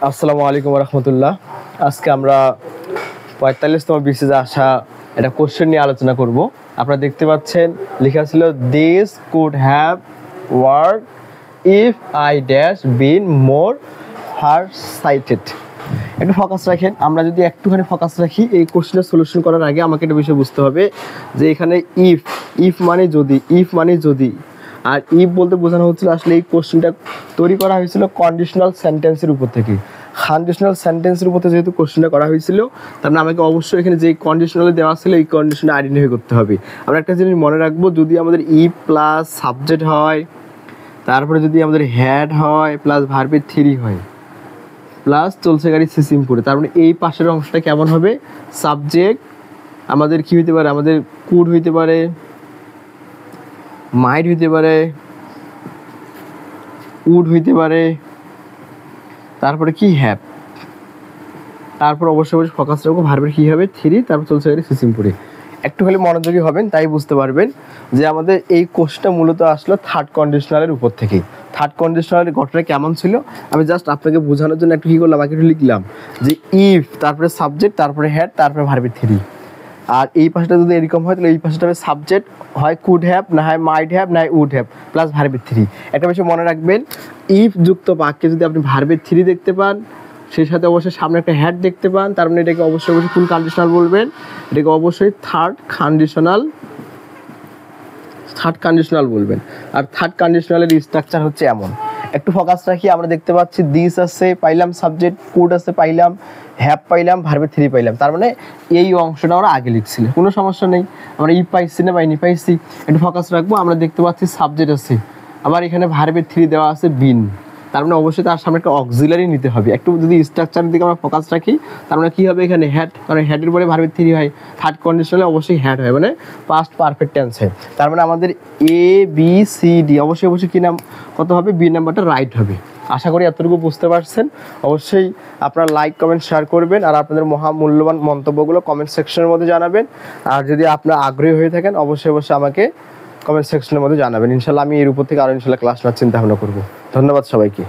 আসসালামু আলাইকুম রহমতুল্লাহ। আজকে আমরা 45তম বিসিএসে আসা একটা কোশ্চেন নিয়ে আলোচনা করব। আপনারা দেখতে পাচ্ছেন লেখা ছিল this could have work if I dash been more far sighted. একটু ফোকাস রাখেন। আমরা যদি একটুখানি ফোকাস রাখি এই কোশ্চেনের সলিউশন করার আগে আমাকে একটা বিষয় বুঝতে হবে যে এখানে ইফ মানে যদি আর ইফ বলতে বোঝানো হচ্ছিল আসলে এই কোশ্চেনটা তৈরি করা হয়েছিল কন্ডিশনাল সেন্টেন্সের উপর থেকে। কন্ডিশনাল সেন্টেন্সের উপর থেকে যেহেতু কোশ্চেনটা করা হয়েছিল তার মানে আমাকে অবশ্যই এখানে যে কন্ডিশনালে দেওয়া ছিল এই কন্ডিশনে আইডেন্টিফাই করতে হবে। আমরা একটা জিনিস মনে রাখবো, যদি আমাদের ইফ প্লাস সাবজেক্ট হয়, তারপরে যদি আমাদের হ্যাড হয় প্লাস ভার্বের থ্রি হয় প্লাস চলছে গাড়ি সিসিমপুরে, তার মানে এই পাশের অংশটা কেমন হবে? সাবজেক্ট আমাদের কি হইতে পারে? আমাদের কুড হইতে পারে, মাইট হইতে পারে, উড হইতে পারে, তারপরে কি হ্যাভ, তারপর অবশ্যই ফোকাস রাখবো ভার্বের কী হবে থ্রি, তারপর চলছে গাড়ি সিসিমপুরে। একটু খালি মনোযোগী হবেন, তাই বুঝতে পারবেন যে আমাদের এই কোর্সটা মূলত আসলো থার্ড কন্ডিশনালের উপর থেকেই। থার্ড কন্ডিশনালের ঘটনা কেমন ছিল আমি জাস্ট আপনাকে বোঝানোর জন্য একটু কী করলাম, একটু লিখলাম যে ইফ তারপরে সাবজেক্ট তারপরে হ্যাড তারপরে ভার্বের থ্রি। আর এই পাশটা যদি এরকম হয় তাহলে এই পাশটা হবে সাবজেক্ট হয় কুড হ্যাভ, না হয় মাইট হ্যাভ, না হয় উড হ্যাভ প্লাস ভার্বের থ্রি। একটা বিষয় মনে রাখবেন, ইফ যুক্ত বাক্যে যদি আপনি ভার্বের থ্রি দেখতে পান, সেই সাথে অবশ্যই সামনে একটা হ্যাড দেখতে পান, তার মানে এটাকে অবশ্যই কোন কন্ডিশনাল বলবেন? এটাকে অবশ্যই থার্ড কন্ডিশনাল বলবেন। আর থার্ড কন্ডিশনালের স্ট্রাকচার হচ্ছে এমন। একটু ফোকাস রাখি, আমরা দেখতে পাচ্ছি দিস আছে পাইলাম, সাবজেক্ট কুড আছে পাইলাম, হ্যাভ পাইলাম, ভার্বের থ্রি পাইলাম, তার মানে এই অংশটা আমরা আগে লিখছিল, কোনো সমস্যা নেই। আমরা ই পাইছি না পাইনি পাইছি, একটু ফোকাস রাখবো। আমরা দেখতে পাচ্ছি সাবজেক্ট আছে, আবার এখানে ভার্বের থ্রি দেওয়া আছে বিন, তার মানে অবশ্যই তার সামনে একটা অক্সিলারি নিতে হবে। একটু যদি স্ট্রাকচারের দিকে আমরা ফোকাস রাখি তার মানে কী হবে? এখানে হ্যাড, কারণ হ্যাডের পরে ভার্বের থ্রি হয়, থার্ড কন্ডিশনালে অবশ্যই হ্যাড হয়, মানে পাস্ট পারফেক্ট টেন্স হয়। তার মানে আমাদের এ বি সি ডি অবশ্যই কী নাম কত হবে? বি নাম্বারটা রাইট হবে। আশা করি এতটুকু বুঝতে পারছেন। অবশ্যই আপনারা লাইক কমেন্ট শেয়ার করবেন আর আপনাদের মহামূল্যবান মন্তব্যগুলো কমেন্ট সেকশনের মধ্যে জানাবেন। আর যদি আপনারা আগ্রহী হয়ে থাকেন অবশ্যই আমাকে কমেন্ট সেকশনের মধ্যে জানাবেন। ইনশাল্লাহ আমি এর উপর থেকে আরও ক্লাস নেওয়ার চিন্তা ভাবনা করবো। ধন্যবাদ সবাইকে।